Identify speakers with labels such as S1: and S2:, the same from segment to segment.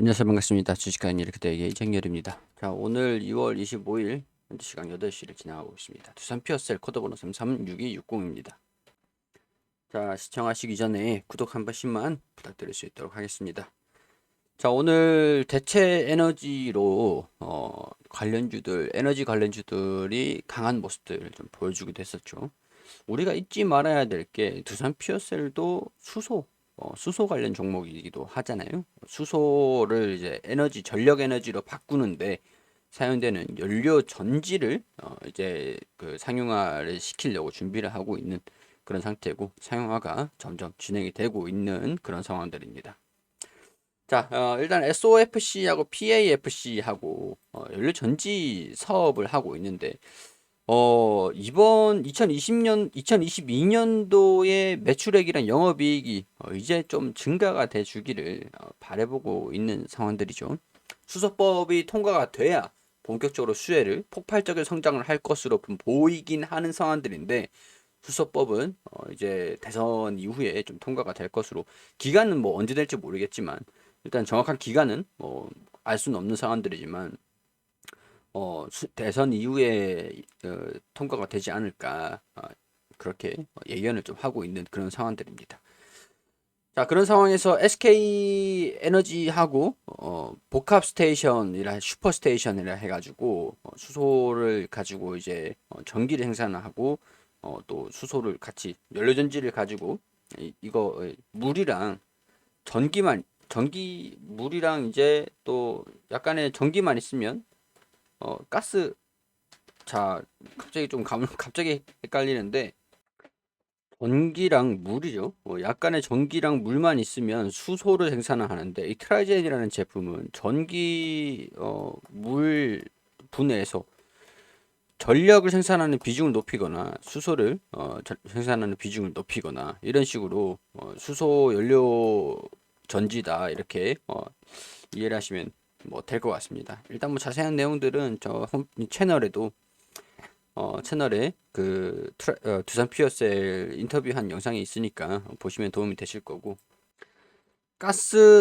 S1: 안녕하세요. 반갑습니다. 주식하는 이렇게되기 이창열입니다. 자, 오늘 2월 25일 현재 시간 8시를 지나가고 있습니다. 두산 피어셀 코드번호 336260입니다. 자, 시청하시기 전에 구독 한 번씩만 부탁드릴 수 있도록 하겠습니다. 자, 오늘 대체 에너지로 관련주들, 에너지 관련주들이 강한 모습들을 좀 보여주기도 했었죠. 우리가 잊지 말아야 될 게 두산 피어셀도 수소 관련 종목이기도 하잖아요. 수소를 이제 에너지, 전력 에너지로 바꾸는데 사용되는 연료 전지를 이제 그 상용화를 시키려고 준비를 하고 있는 그런 상태고, 상용화가 점점 진행이 되고 있는 그런 상황들입니다. 자, 일단 SOFC하고 PAFC하고 연료 전지 사업을 하고 있는데, 이번 2022년도의 매출액이랑 영업이익이 이제 좀 증가가 돼 주기를 바라보고 있는 상황들이죠. 수소법이 통과가 돼야 본격적으로 수혜를 폭발적인 성장을 할 것으로 보이긴 하는 상황들인데, 수소법은 이제 대선 이후에 좀 통과가 될 것으로, 기간은 뭐 언제 될지 모르겠지만 일단 정확한 기간은 뭐 알 수는 없는 상황들이지만 대선 이후에 통과가 되지 않을까, 그렇게 예견을 좀 하고 있는 그런 상황들입니다. 자, 그런 상황에서 SK 에너지하고 복합 스테이션이라 슈퍼 스테이션이라 해가지고 수소를 가지고 이제 전기를 생산하고 또 수소를 같이 연료 전지를 가지고 이거 물이랑 전기 물이랑 이제 또 약간의 전기만 있으면 가스. 자, 갑자기 갑자기 헷갈리는데, 전기랑 물이죠. 약간의 전기랑 물만 있으면 수소를 생산을 하는데, 이 트라이젠이라는 제품은 전기 물 분해해서 전력을 생산하는 비중을 높이거나 수소를 생산하는 비중을 높이거나 이런 식으로 수소 연료 전지다, 이렇게 이해를 하시면 뭐 될 것 같습니다. 일단 뭐 자세한 내용들은 채널에 두산 피어셀 인터뷰한 영상이 있으니까 보시면 도움이 되실 거고,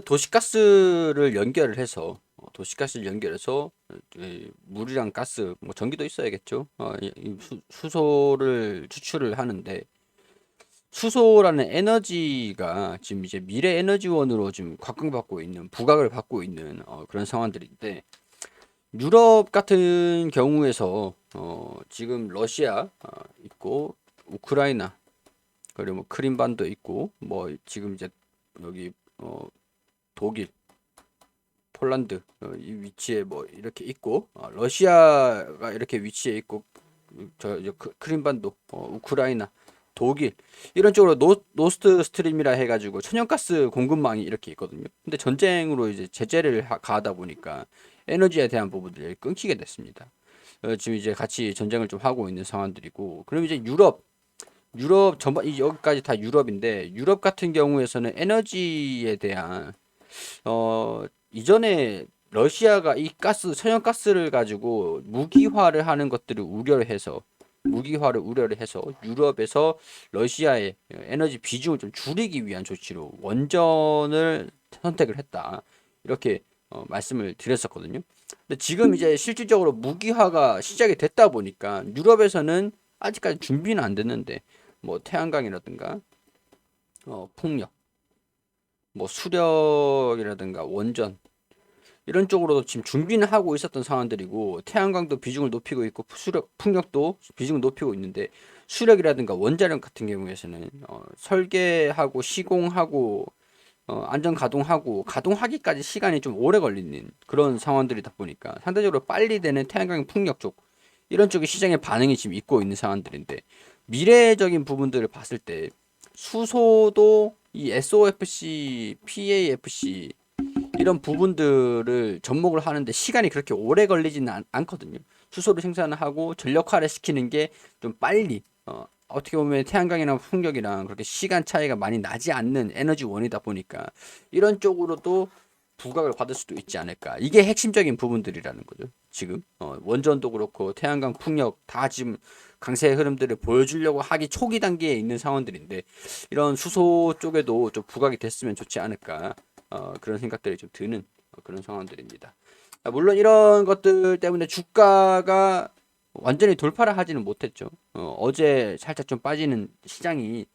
S1: 도시가스를 연결을 해서 물이랑 가스, 뭐 전기도 있어야겠죠. 수소를 추출을 하는데, 수소라는 에너지가 지금 이제 미래 에너지원으로 지금 부각을 받고 있는 그런 상황들인데, 유럽 같은 경우에서 지금 러시아 있고, 우크라이나, 그리고 뭐 크림반도 있고, 뭐 지금 이제 여기 독일, 폴란드 이 위치에 뭐 이렇게 있고, 러시아가 이렇게 위치에 있고, 크림반도, 우크라이나, 독일, 이런 쪽으로 노스트 스트림이라 해가지고 천연가스 공급망이 이렇게 있거든요. 근데 전쟁으로 이제 제재를 가하다 보니까 에너지에 대한 부분들이 끊기게 됐습니다. 지금 이제 같이 전쟁을 좀 하고 있는 상황들이고, 그럼 이제 유럽 전반, 여기까지 다 유럽인데, 유럽 같은 경우에서는 에너지에 대한 이전에 러시아가 이 천연가스를 가지고 무기화를 우려를 해서 유럽에서 러시아의 에너지 비중을 좀 줄이기 위한 조치로 원전을 선택을 했다, 이렇게 말씀을 드렸었거든요. 근데 지금 이제 실질적으로 무기화가 시작이 됐다 보니까 유럽에서는 아직까지 준비는 안 됐는데, 뭐 태양광이라든가 풍력, 뭐 수력이라든가 원전, 이런 쪽으로도 지금 준비는 하고 있었던 상황들이고, 태양광도 비중을 높이고 있고, 풍력도 비중을 높이고 있는데, 수력이라든가 원자력 같은 경우에서는 설계하고 시공하고 안전 가동하기까지 시간이 좀 오래 걸리는 그런 상황들이다 보니까, 상대적으로 빨리 되는 태양광 풍력 쪽, 이런 쪽의 시장의 반응이 지금 있고 있는 상황들인데, 미래적인 부분들을 봤을 때 수소도 이 SOFC, PAFC 이런 부분들을 접목을 하는데 시간이 그렇게 오래 걸리지는 않거든요. 수소를 생산하고 전력화를 시키는 게 좀 빨리, 어떻게 보면 태양광이랑 풍력이랑 그렇게 시간 차이가 많이 나지 않는 에너지원이다 보니까 이런 쪽으로도 부각을 받을 수도 있지 않을까. 이게 핵심적인 부분들이라는 거죠. 지금 원전도 그렇고 태양광, 풍력 다 지금 강세 흐름들을 보여주려고 하기 초기 단계에 있는 상황들인데, 이런 수소 쪽에도 좀 부각이 됐으면 좋지 않을까. 그런 생각들이 좀 드는 그런 상황들입니다. 물론 이런 것들 때문에 주가가 완전히 돌파를 하지는 못했죠. 어제 살짝 좀 빠지는 시장이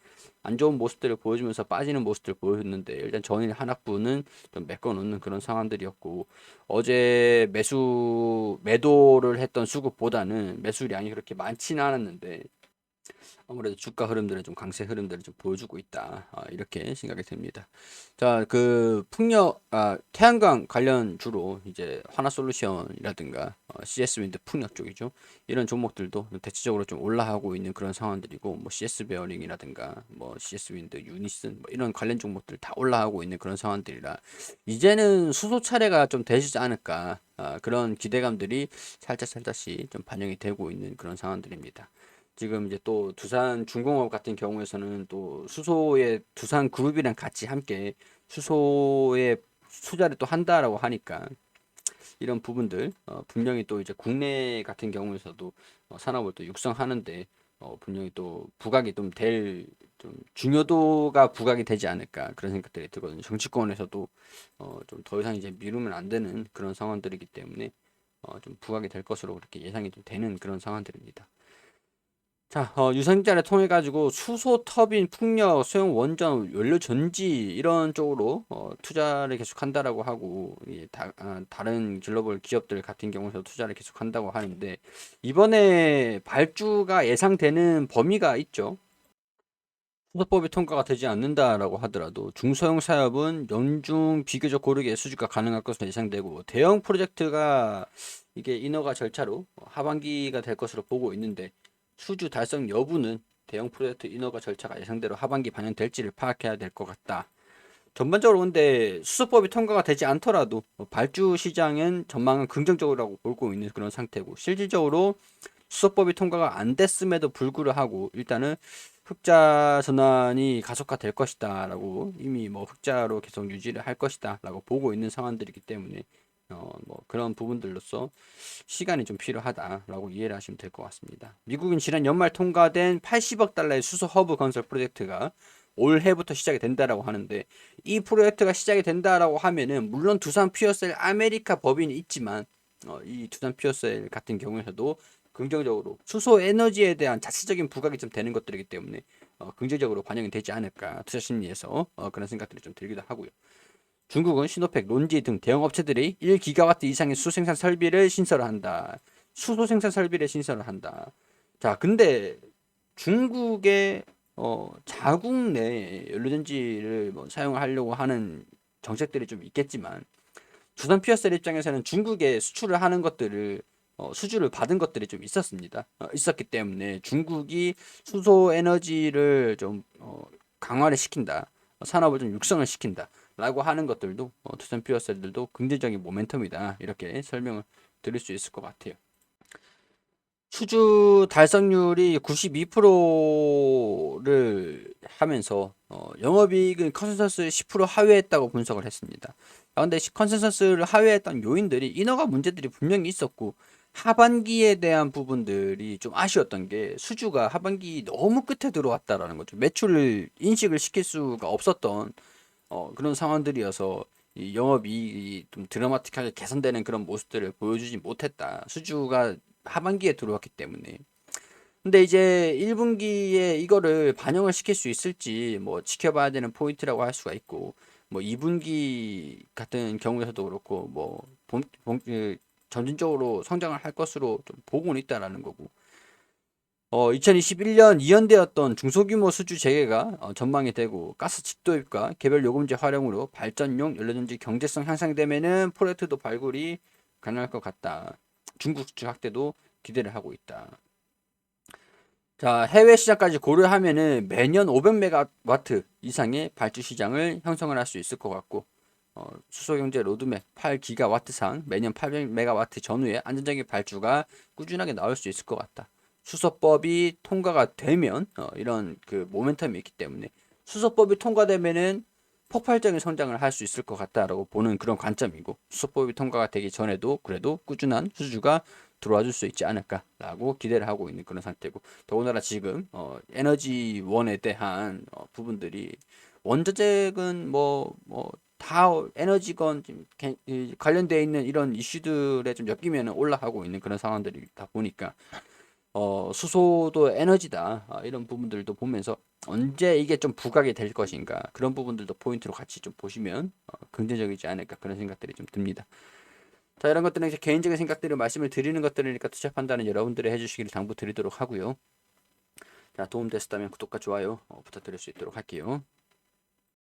S1: 안 좋은 모습들을 보여주면서 빠지는 모습들을 보였는데 일단 전일 한학부는 좀 메꿔 놓는 그런 상황들이었고 어제 매도를 했던 수급보다는 매수량이 그렇게 많지는 않았는데 아무래도 주가 흐름들은 좀 강세 흐름들을 좀 보여주고 있다. 이렇게 생각이 듭니다. 자, 그 태양광 관련 주로 이제 하나솔루션이라든가 CS 윈드 풍력 쪽이죠. 이런 종목들도 대체적으로 좀 올라가고 있는 그런 상황들이고 뭐 CS 베어링이라든가 뭐 CS 윈드, 유니슨 뭐 이런 관련 종목들 다 올라가고 있는 그런 상황들이라 이제는 수소 차례가 좀 되시지 않을까. 그런 기대감들이 살짝씩 좀 반영이 되고 있는 그런 상황들입니다. 지금 이제 또 두산 중공업 같은 경우에서는 또 수소의 두산 그룹이랑 같이 함께 수소에 투자를 또 한다라고 하니까 이런 부분들 분명히 또 이제 국내 같은 경우에서도 산업을 또 육성하는데 분명히 또 부각이 좀 중요도가 부각이 되지 않을까 그런 생각들이 들거든요. 정치권에서도 좀 더 이상 이제 미루면 안 되는 그런 상황들이기 때문에 좀 부각이 될 것으로 그렇게 예상이 좀 되는 그런 상황들입니다. 자, 유상증자를 통해 가지고 수소, 터빈, 풍력, 소형 원전, 연료 전지 이런 쪽으로 투자를 계속한다라고 하고 다른 글로벌 기업들 같은 경우에도 투자를 계속한다고 하는데 이번에 발주가 예상되는 범위가 있죠. 수소법이 통과가 되지 않는다라고 하더라도 중소형 사업은 연중 비교적 고르게 수주가 가능할 것으로 예상되고 대형 프로젝트가 이게 인허가 절차로 하반기가 될 것으로 보고 있는데 수주 달성 여부는 대형 프로젝트 인허가 절차가 예상대로 하반기 반영될지를 파악해야 될 것 같다. 전반적으로 근데 수소법이 통과가 되지 않더라도 발주 시장은 전망은 긍정적이라고 보고 있는 그런 상태고 실질적으로 수소법이 통과가 안 됐음에도 불구하고 일단은 흑자 전환이 가속화될 것이다라고 이미 뭐 흑자로 계속 유지를 할 것이다라고 보고 있는 상황들이기 때문에 뭐 그런 부분들로서 시간이 좀 필요하다라고 이해를 하시면 될 것 같습니다. 미국인 지난 연말 통과된 80억 달러의 수소 허브 건설 프로젝트가 올해부터 시작이 된다라고 하는데 이 프로젝트가 시작이 된다라고 하면은 물론 두산 퓨어셀 아메리카 법인이 있지만 이 두산 퓨어셀 같은 경우에서도 긍정적으로 수소 에너지에 대한 자체적인 부각이 좀 되는 것들이기 때문에 긍정적으로 반영이 되지 않을까 투자 심리에서 그런 생각들이 좀 들기도 하고요. 중국은 시노펙, 론지 등 대형 업체들이 1기가와트 이상의 수소 생산 설비를 신설을 한다. 수소 생산 설비를 신설을 한다. 자, 근데 중국의 자국 내 연료전지를 뭐 사용하려고 하는 정책들이 좀 있겠지만 두산 피어셀 입장에서는 중국에 수출을 하는 것들을 수주를 받은 것들이 좀 있었습니다. 있었기 때문에 중국이 수소 에너지를 좀 강화를 시킨다. 산업을 좀 육성을 시킨다. 라고 하는 것들도 두산 피어셀들도 긍정적인 모멘텀이다. 이렇게 설명을 드릴 수 있을 것 같아요. 수주 달성률이 92%를 하면서 영업이익은 컨센서스 10% 하회했다고 분석을 했습니다. 근데 컨센서스를 하회했던 요인들이 인허가 문제들이 분명히 있었고 하반기에 대한 부분들이 좀 아쉬웠던 게 수주가 하반기 너무 끝에 들어왔다라는 거죠. 매출을 인식을 시킬 수가 없었던 그런 상황들이어서 이 영업이익이 좀 드라마틱하게 개선되는 그런 모습들을 보여주지 못했다. 수주가 하반기에 들어왔기 때문에. 근데 이제 1분기에 이거를 반영을 시킬 수 있을지 뭐 지켜봐야 되는 포인트라고 할 수가 있고 뭐 2분기 같은 경우에서도 그렇고 뭐 점진적으로 성장을 할 것으로 좀 보고는 있다라는 거고 2021년 이연되었던 중소규모 수주 재개가 전망이 되고 가스 직도입과 개별 요금제 활용으로 발전용 연료전지 경제성 향상되면은 프로젝트도 발굴이 가능할 것 같다. 중국 수출 확대도 기대를 하고 있다. 자, 해외 시장까지 고려하면은 매년 500메가와트 이상의 발주 시장을 형성을 할 수 있을 것 같고 수소경제 로드맵 8기가와트상 매년 800메가와트 전후에 안정적인 발주가 꾸준하게 나올 수 있을 것 같다. 수소법이 통과가 되면 이런 그 모멘텀이 있기 때문에 수소법이 통과되면은 폭발적인 성장을 할 수 있을 것 같다라고 보는 그런 관점이고 수소법이 통과가 되기 전에도 그래도 꾸준한 수주가 들어와 줄 수 있지 않을까라고 기대를 하고 있는 그런 상태고 더군다나 지금 에너지원에 대한 부분들이 원자재는 뭐 다 에너지건 좀 관련되어 있는 이런 이슈들에 좀 엮이면 올라가고 있는 그런 상황들이다 보니까 수소도 에너지다. 이런 부분들도 보면서 언제 이게 좀 부각이 될 것인가 그런 부분들도 포인트로 같이 좀 보시면 긍정적이지 않을까 그런 생각들이 좀 듭니다. 자, 이런 것들은 이제 개인적인 생각들을 말씀을 드리는 것들이니까 투자 판단은 여러분들이 해주시기를 당부드리도록 하고요. 자, 도움됐다면 구독과 좋아요 부탁드릴 수 있도록 할게요.